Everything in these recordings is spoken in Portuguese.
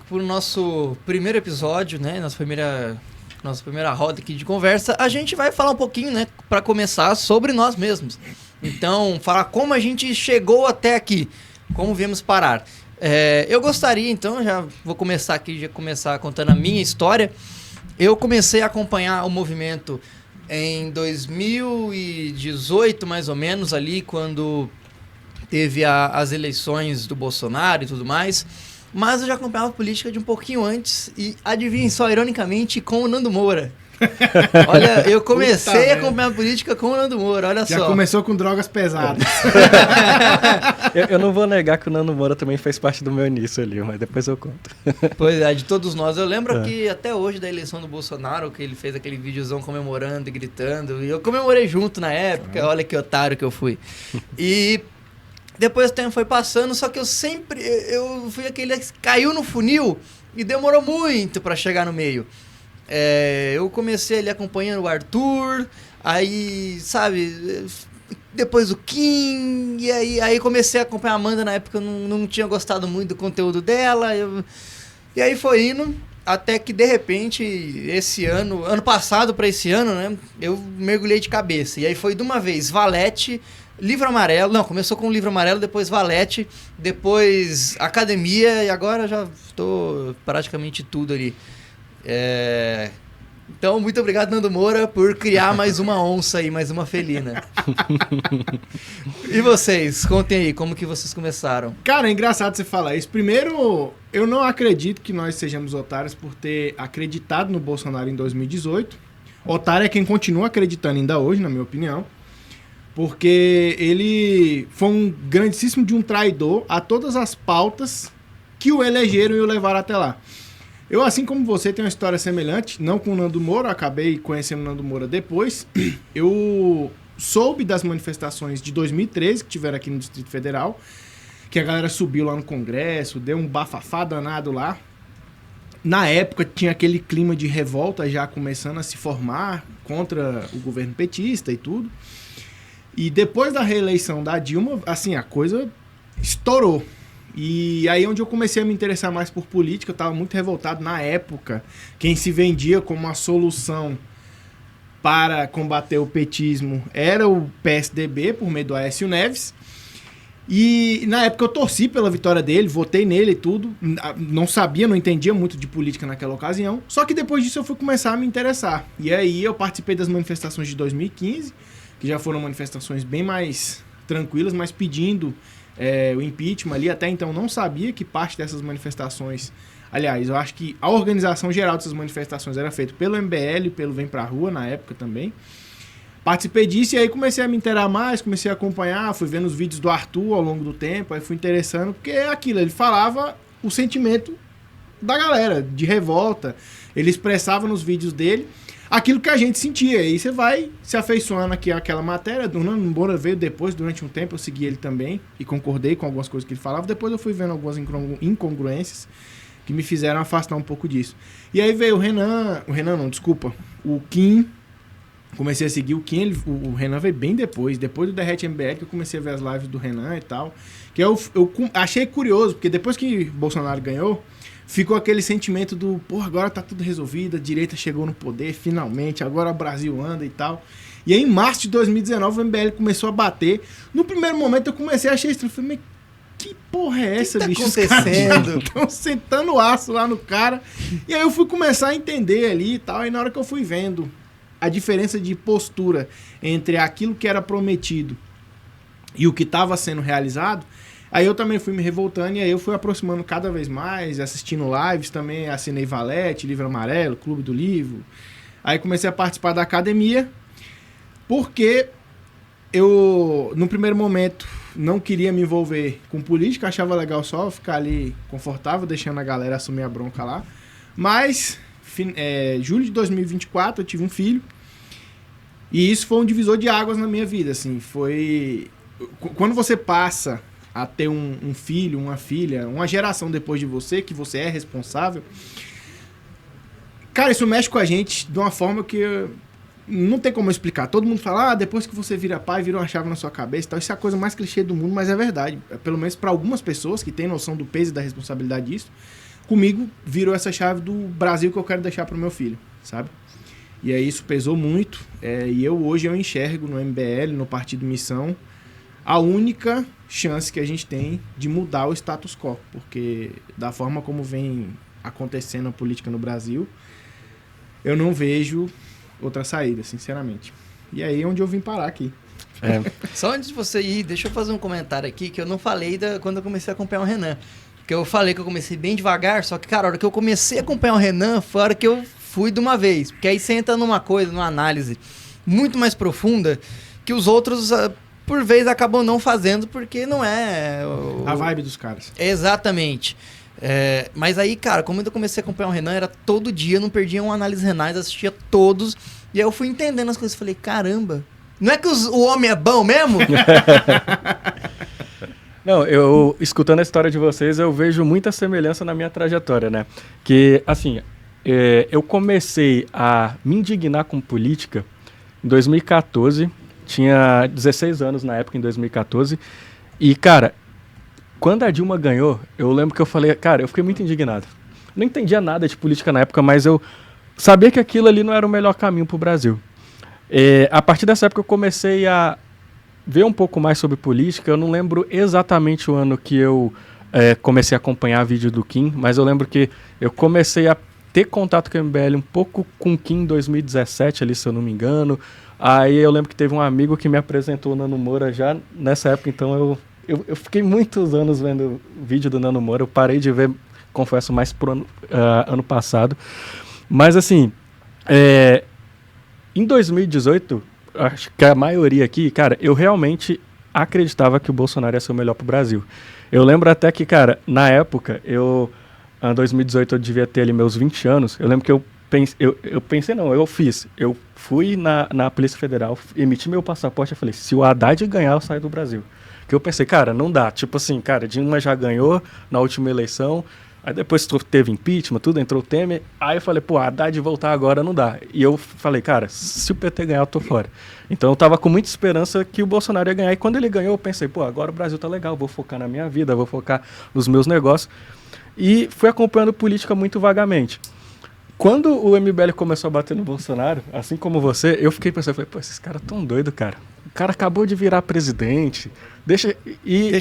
pro nosso primeiro episódio, né? Nossa primeira roda aqui de conversa. A gente vai falar um pouquinho, né? Para começar, sobre nós mesmos. Então, falar como a gente chegou até aqui. Como viemos parar. Eu gostaria, então, já vou começar contando a minha história. Eu comecei a acompanhar o movimento em 2018, mais ou menos, ali, quando teve as eleições do Bolsonaro e tudo mais. Mas eu já acompanhava a política de um pouquinho antes e, adivinhem só, ironicamente, com o Nando Moura. Olha, eu comecei a acompanhar a política com o Nando Moura, olha já só. Já começou com drogas pesadas. eu não vou negar que o Nando Moura também fez parte do meu início ali, mas depois eu conto. Pois é, de todos nós. Eu lembro que até hoje da eleição do Bolsonaro, que ele fez aquele videozão comemorando e gritando, e eu comemorei junto na época, olha que otário que eu fui. E depois o tempo foi passando, só que eu fui aquele que caiu no funil e demorou muito pra chegar no meio. Eu comecei ali acompanhando o Arthur, aí, sabe, depois o Kim, e aí comecei a acompanhar a Amanda. Na época eu não tinha gostado muito do conteúdo dela, e aí foi indo, até que de repente, ano passado pra esse ano, né, eu mergulhei de cabeça, e aí foi de uma vez Valete, Livro Amarelo, não, começou com o Livro Amarelo, depois Valete, depois Academia, e agora já estou praticamente tudo ali. Então, muito obrigado, Nando Moura, por criar mais uma onça aí, mais uma felina. E vocês? Contem aí, como que vocês começaram? Cara, é engraçado você falar isso. Primeiro, eu não acredito que nós sejamos otários por ter acreditado no Bolsonaro em 2018. Otário é quem continua acreditando ainda hoje, na minha opinião. Porque ele foi um grandíssimo de um traidor a todas as pautas que o elegeram e o levaram até lá. Eu, assim como você, tenho uma história semelhante, não com o Nando Moura, acabei conhecendo o Nando Moura depois. Eu soube das manifestações de 2013 que tiveram aqui no Distrito Federal, que a galera subiu lá no Congresso, deu um bafafá danado lá. Na época tinha aquele clima de revolta já começando a se formar contra o governo petista e tudo. E depois da reeleição da Dilma, assim, a coisa estourou. E aí onde eu comecei a me interessar mais por política, eu estava muito revoltado na época. Quem se vendia como uma solução para combater o petismo era o PSDB, por meio do Aécio Neves. E na época eu torci pela vitória dele, votei nele e tudo. Não sabia, não entendia muito de política naquela ocasião. Só que depois disso eu fui começar a me interessar. E aí eu participei das manifestações de 2015, que já foram manifestações bem mais tranquilas, mas pedindo o impeachment ali. Até então não sabia que parte dessas manifestações... Aliás, eu acho que a organização geral dessas manifestações era feita pelo MBL, pelo Vem Pra Rua, na época também. Participei disso e aí comecei a me inteirar mais, comecei a acompanhar, fui vendo os vídeos do Arthur ao longo do tempo, aí fui interessando, porque é aquilo, ele falava o sentimento da galera, de revolta. Ele expressava nos vídeos dele aquilo que a gente sentia. E você vai se afeiçoando aqui àquela matéria. O Nando Moura veio depois, durante um tempo eu segui ele também e concordei com algumas coisas que ele falava. Depois eu fui vendo algumas incongruências que me fizeram afastar um pouco disso. E aí veio o Kim. Comecei a seguir o Kim, o Renan veio bem depois do Derrete MBL, que eu comecei a ver as lives do Renan e tal. Que eu achei curioso, porque depois que Bolsonaro ganhou, ficou aquele sentimento do, agora tá tudo resolvido, a direita chegou no poder, finalmente, agora o Brasil anda e tal. E aí, em março de 2019, o MBL começou a bater. No primeiro momento, eu comecei a achar estranho. Falei, mas que porra é essa, que bicho? Tá acontecendo? Estão sentando aço lá no cara. E aí eu fui começar a entender ali e tal. E na hora que eu fui vendo a diferença de postura entre aquilo que era prometido e o que estava sendo realizado, aí eu também fui me revoltando e aí eu fui aproximando cada vez mais, assistindo lives também, assinei Valete, Livro Amarelo, Clube do Livro. Aí comecei a participar da academia, porque eu, no primeiro momento, não queria me envolver com política, achava legal só ficar ali confortável, deixando a galera assumir a bronca lá. Mas, julho de 2024, eu tive um filho, e isso foi um divisor de águas na minha vida, assim, foi... Quando você passa a ter um filho, uma filha, uma geração depois de você, que você é responsável, cara, isso mexe com a gente de uma forma que não tem como explicar. Todo mundo fala, depois que você vira pai, vira uma chave na sua cabeça e tal. Isso é a coisa mais clichê do mundo, mas é verdade. Pelo menos para algumas pessoas que têm noção do peso e da responsabilidade disso, comigo virou essa chave do Brasil que eu quero deixar pro meu filho, sabe? E aí isso pesou muito, e hoje eu enxergo no MBL, no Partido Missão, a única chance que a gente tem de mudar o status quo, porque da forma como vem acontecendo a política no Brasil, eu não vejo outra saída, sinceramente. E aí é onde eu vim parar aqui. Só antes de você ir, deixa eu fazer um comentário aqui que eu não falei quando eu comecei a acompanhar o Renan. Porque eu falei que eu comecei bem devagar, só que, cara, a hora que eu comecei a acompanhar o Renan foi a hora que eu fui de uma vez. Porque aí você entra numa coisa, numa análise muito mais profunda que os outros, por vez, acabam não fazendo porque não é... A vibe dos caras. Exatamente. Mas aí, cara, como eu comecei a acompanhar o Renan, era todo dia, não perdia uma análise renais, assistia todos. E aí eu fui entendendo as coisas. Falei, caramba, não é que o homem é bom mesmo? Não, eu, escutando a história de vocês, eu vejo muita semelhança na minha trajetória, né? Que, assim, eu comecei a me indignar com política em 2014, tinha 16 anos na época, em 2014, e, cara, quando a Dilma ganhou, eu lembro que eu falei, cara, eu fiquei muito indignado. Não entendia nada de política na época, mas eu sabia que aquilo ali não era o melhor caminho pro Brasil. A partir dessa época eu comecei a ver um pouco mais sobre política. Eu não lembro exatamente o ano que eu comecei a acompanhar vídeo do Kim, mas eu lembro que eu comecei a ter contato com o MBL um pouco com o Kim em 2017, ali, se eu não me engano. Aí eu lembro que teve um amigo que me apresentou o Nano Moura já nessa época, então eu fiquei muitos anos vendo vídeo do Nano Moura. Eu parei de ver, confesso, mais pro ano passado. Mas assim, em 2018, acho que a maioria aqui, cara, eu realmente acreditava que o Bolsonaro ia ser o melhor pro Brasil. Eu lembro até que, cara, na época, em 2018 eu devia ter ali meus 20 anos, eu lembro que eu fui na Polícia Federal, emiti meu passaporte e falei, se o Haddad ganhar, eu saio do Brasil. Que eu pensei, cara, não dá. Tipo assim, cara, Dilma já ganhou na última eleição, aí depois teve impeachment, tudo, entrou o Temer, aí eu falei, pô, Haddad voltar agora não dá. E eu falei, cara, se o PT ganhar, eu tô fora. Então eu tava com muita esperança que o Bolsonaro ia ganhar, e quando ele ganhou, eu pensei, pô, agora o Brasil tá legal, vou focar na minha vida, vou focar nos meus negócios. E fui acompanhando política muito vagamente. Quando o MBL começou a bater no Bolsonaro, assim como você, eu fiquei pensando, falei, pô, esses caras tão doidos, cara. O cara acabou de virar presidente, deixa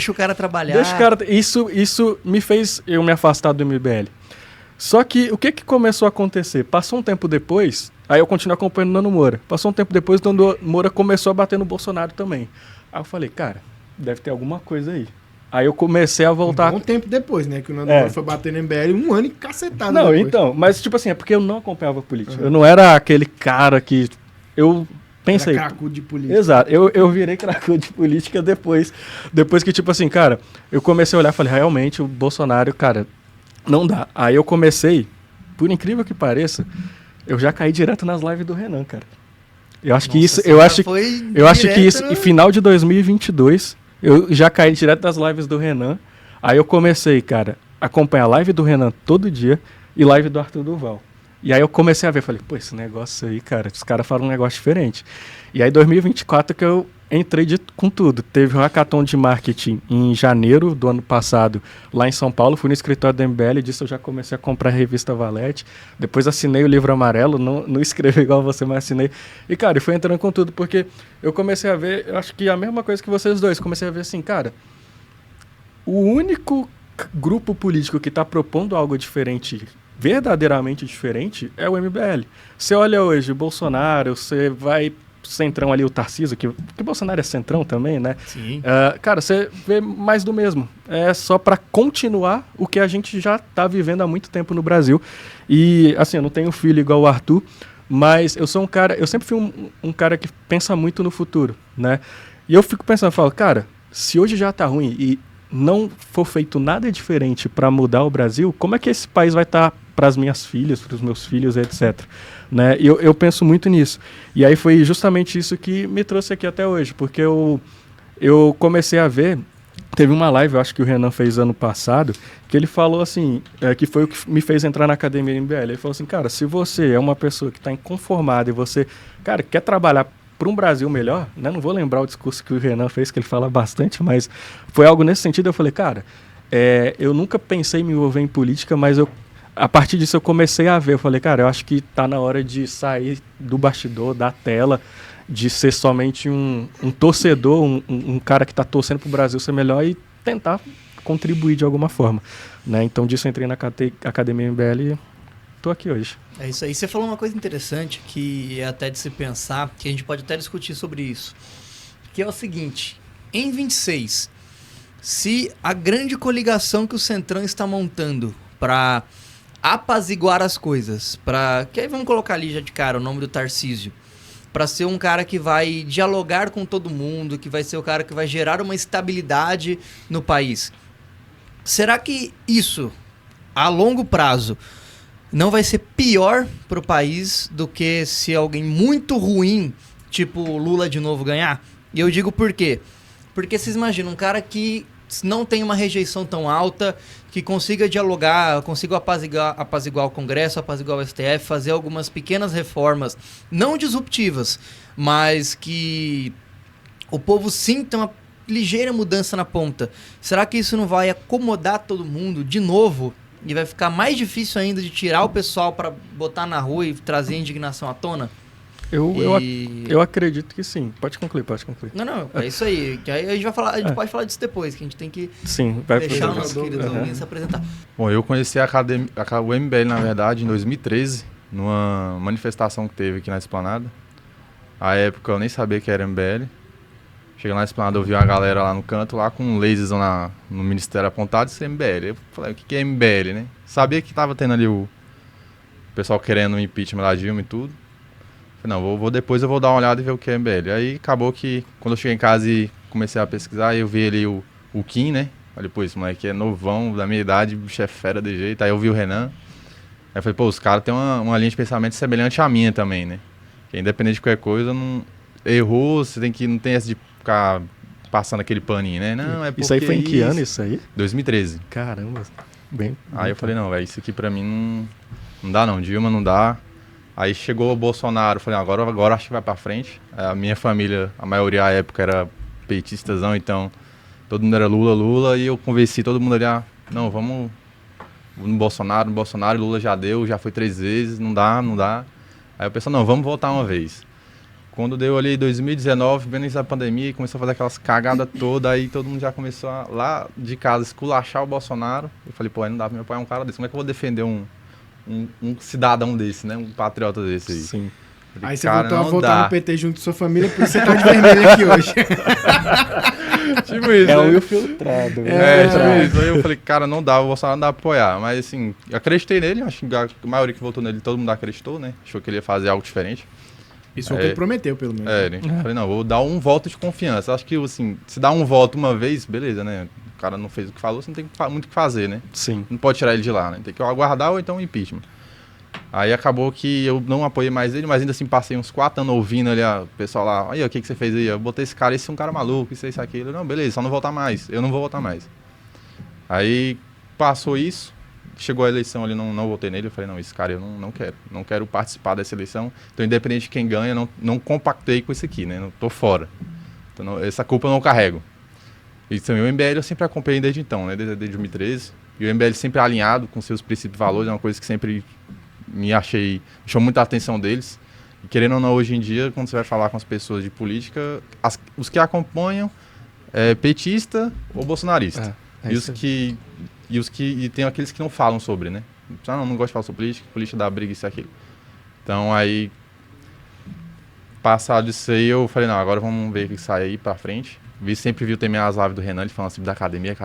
o cara trabalhar. Isso me fez eu me afastar do MBL. Só que o que começou a acontecer? Passou um tempo depois, aí eu continuei acompanhando o Nano Moura. Passou um tempo depois, o Nano Moura começou a bater no Bolsonaro também. Aí eu falei, cara, deve ter alguma coisa aí. Aí eu comecei a voltar... Um tempo depois, né? Que o Nano Moura foi bater no MBL, um ano e cacetado. Não, depois. Então, mas tipo assim, é porque eu não acompanhava política. Eu não era aquele cara que... Eu pensei... Era cracudo de política. Exato, eu virei cracudo de política depois que, tipo assim, cara, eu comecei a olhar e falei, realmente, o Bolsonaro, cara, não dá. Aí eu comecei, por incrível que pareça, eu já caí direto nas lives do Renan, cara. Eu acho que isso, eu acho que isso, em final de 2022, eu já caí direto das lives do Renan. Aí eu comecei, cara, a acompanhar a live do Renan todo dia e live do Arthur Duval. E aí eu comecei a ver, falei, pô, esse negócio aí, cara, os caras falam um negócio diferente. E aí 2024 que eu entrei com tudo. Teve um hackathon de marketing em janeiro do ano passado, lá em São Paulo. Fui no escritório do MBL, disso eu já comecei a comprar a revista Valete. Depois assinei o livro amarelo, não escrevi igual você, mas assinei. E, cara, fui entrando com tudo, porque eu comecei a ver, eu acho que a mesma coisa que vocês dois. Comecei a ver assim, cara, o único grupo político que está propondo algo diferente, verdadeiramente diferente, é o MBL. Você olha hoje o Bolsonaro, você vai centrão ali, o Tarcísio, que Bolsonaro é centrão também, né? Sim. Cara, você vê mais do mesmo. É só para continuar o que a gente já tá vivendo há muito tempo no Brasil. E, assim, eu não tenho filho igual o Arthur, mas eu sou um cara, eu sempre fui um cara que pensa muito no futuro, né? E eu fico pensando, falo, cara, se hoje já tá ruim e não for feito nada diferente para mudar o Brasil, como é que esse país vai estar para as minhas filhas, para os meus filhos, etc. Né? Eu penso muito nisso. E aí foi justamente isso que me trouxe aqui até hoje, porque eu comecei a ver, teve uma live, eu acho que o Renan fez ano passado, que ele falou assim, que foi o que me fez entrar na Academia MBL. Ele falou assim, cara, se você é uma pessoa que está inconformada e você, cara, quer trabalhar para um Brasil melhor, né? Não vou lembrar o discurso que o Renan fez, que ele fala bastante, mas foi algo nesse sentido. Eu falei, cara, eu nunca pensei em me envolver em política, mas a partir disso eu comecei a ver. Eu falei, cara, eu acho que tá na hora de sair do bastidor, da tela, de ser somente um torcedor, um cara que tá torcendo pro Brasil ser melhor e tentar contribuir de alguma forma, né? Então disso eu entrei na Academia MBL e tô aqui hoje. É isso aí. Você falou uma coisa interessante que é até de se pensar, que a gente pode até discutir sobre isso, que é o seguinte: em 26, se a grande coligação que o Centrão está montando para apaziguar as coisas, que aí vamos colocar ali já de cara o nome do Tarcísio, para ser um cara que vai dialogar com todo mundo, que vai ser o cara que vai gerar uma estabilidade no país. Será que isso, a longo prazo, não vai ser pior para o país do que se alguém muito ruim, tipo Lula de novo, ganhar? E eu digo por quê? Porque vocês imaginam, um cara que não tem uma rejeição tão alta, que consiga dialogar, consiga apaziguar o Congresso, apaziguar o STF, fazer algumas pequenas reformas, não disruptivas, mas que o povo sinta uma ligeira mudança na ponta. Será que isso não vai acomodar todo mundo de novo e vai ficar mais difícil ainda de tirar o pessoal para botar na rua e trazer a indignação à tona? Eu acredito que sim. Pode concluir. Não, é isso aí. Que aí a gente vai falar, a gente pode falar disso depois, que a gente tem que deixar o nosso querido Lulinha se apresentar. Bom, eu conheci o MBL, na verdade, em 2013, numa manifestação que teve aqui na Esplanada. À época eu nem sabia que era MBL. Cheguei lá na Esplanada, eu vi uma galera lá no canto, lá com um laser no Ministério apontado, isso é MBL. Eu falei, o que é MBL, né? Sabia que tava tendo ali o pessoal querendo o impeachment da Dilma e tudo. Falei, não, depois eu vou dar uma olhada e ver o que é MBL. Aí acabou que, quando eu cheguei em casa e comecei a pesquisar, eu vi ali o Kim, né? Falei, pô, esse moleque é novão, da minha idade, bicho é fera de jeito. Aí eu vi o Renan. Aí eu falei, pô, os caras têm uma linha de pensamento semelhante à minha também, né? Que independente de qualquer coisa, não errou, não tem essa de ficar passando aquele paninho, né? Não, é porque isso aí foi em que ano isso aí? 2013. Caramba, bem... Aí eu falei, não, velho, isso aqui pra mim não dá não, Dilma não dá. Aí chegou o Bolsonaro, falei, agora acho que vai pra frente. A minha família, a maioria à época era petistazão, então todo mundo era Lula, e eu convenci todo mundo ali, não, vamos no Bolsonaro, Lula já deu, já foi 3 vezes, não dá. Aí eu pensei, não, vamos voltar uma vez. Quando deu ali 2019, bem início da pandemia, começou a fazer aquelas cagadas todas, aí todo mundo já começou lá de casa esculachar o Bolsonaro. Eu falei, pô, aí não dá pra meu pai é um cara desse, como é que eu vou defender um cidadão desse, né? Um patriota desse aí. Sim. Falei, aí você voltou a votar no PT junto com sua família, por isso você tá de vermelho aqui hoje. Tipo isso. É né? o infiltrado. Tipo isso. Aí eu falei, cara, não dá, o Bolsonaro não dá pra apoiar. Mas assim, eu acreditei nele, acho que a maioria que votou nele, todo mundo acreditou, né? Achou que ele ia fazer algo diferente. Isso foi o que ele prometeu, pelo menos. Falei, não, vou dar um voto de confiança. Acho que, assim, se dá um voto uma vez, beleza, né? O cara não fez o que falou, você não tem muito o que fazer, né? Sim. Não pode tirar ele de lá, né? Tem que aguardar ou então impeachment. Aí acabou que eu não apoiei mais ele, mas ainda assim passei uns 4 anos ouvindo ali, o pessoal lá, aí, o que você fez aí? Eu botei esse cara, esse é um cara maluco, isso, aquilo. Não, beleza, só não votar mais. Eu não vou votar mais. Aí passou isso, chegou a eleição ali, não votei nele. Eu falei, não, esse cara eu não quero participar dessa eleição. Então, independente de quem ganha, não compactei com esse aqui, né? Não tô fora. Então, essa culpa eu não carrego. E também o MBL eu sempre acompanhei desde então, né? Desde 2013. E o MBL sempre alinhado com seus princípios e valores, é uma coisa que sempre chamou muita atenção deles. E querendo ou não, hoje em dia, quando você vai falar com as pessoas de política, os que acompanham é petista ou bolsonarista. E tem aqueles que não falam sobre, né? Não gosto de falar sobre política dá briga, isso e aquilo. Então aí, passado isso aí, eu falei, não, agora vamos ver o que sai aí pra frente. Sempre vi também as lives do Renan, ele falando assim, da academia. Eu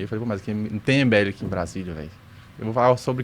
falei, pô, mas não tem MBL aqui em Brasília, velho. Eu vou falar sobre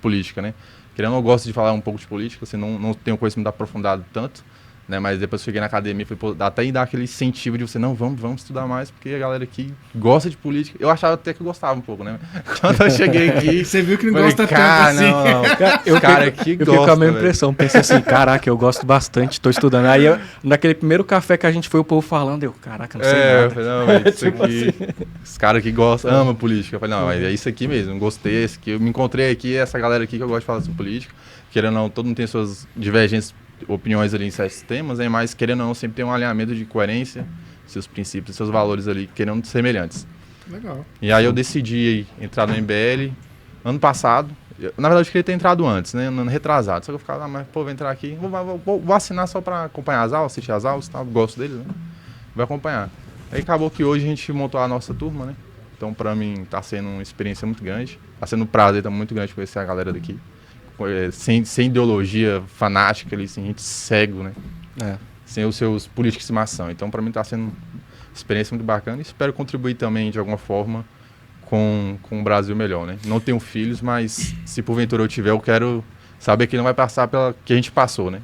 política, né? Querendo, eu gosto de falar um pouco de política, assim, não tenho conhecimento aprofundado tanto, né? Mas depois eu cheguei na academia, até dar aquele incentivo de você, não, vamos estudar mais, porque a galera aqui gosta de política. Eu achava até que eu gostava um pouco, né? Quando eu cheguei aqui... Você viu que não gosta tanto assim. Não. Eu fiquei com a mesma impressão, pensei assim, caraca, eu gosto bastante, tô estudando. Aí, naquele primeiro café que a gente foi, o povo falando, caraca, não sei nada. Eu falei, não, mas isso aqui... Os caras que gostam, amam política. Eu falei, não, mas é isso aqui mesmo, gostei, esse aqui. Eu me encontrei aqui, essa galera aqui que eu gosto de falar sobre política. Querendo ou não, todo mundo tem suas divergências, opiniões ali em certos temas, né? Mas querendo ou não, sempre tem um alinhamento de coerência, seus princípios, seus valores ali, querendo semelhantes. Legal. E aí eu decidi entrar no MBL ano passado. Na verdade, eu queria ter entrado antes, né? Ano retrasado. Só que eu ficava, mas pô, vou entrar aqui. Vou assinar só pra acompanhar as aulas, assistir as aulas, tá? Gosto deles, né? Vou acompanhar. Aí acabou que hoje a gente montou a nossa turma, né? Então, pra mim, tá sendo uma experiência muito grande. Tá sendo um prazer muito grande conhecer a galera daqui. Sem ideologia fanática ali, sem gente cego, né? Sem os seus políticos de estimação. Então, pra mim, tá sendo uma experiência muito bacana. E espero contribuir também, de alguma forma, com um Brasil melhor, né? Não tenho filhos, mas se porventura eu tiver, eu quero saber que não vai passar pela que a gente passou, né?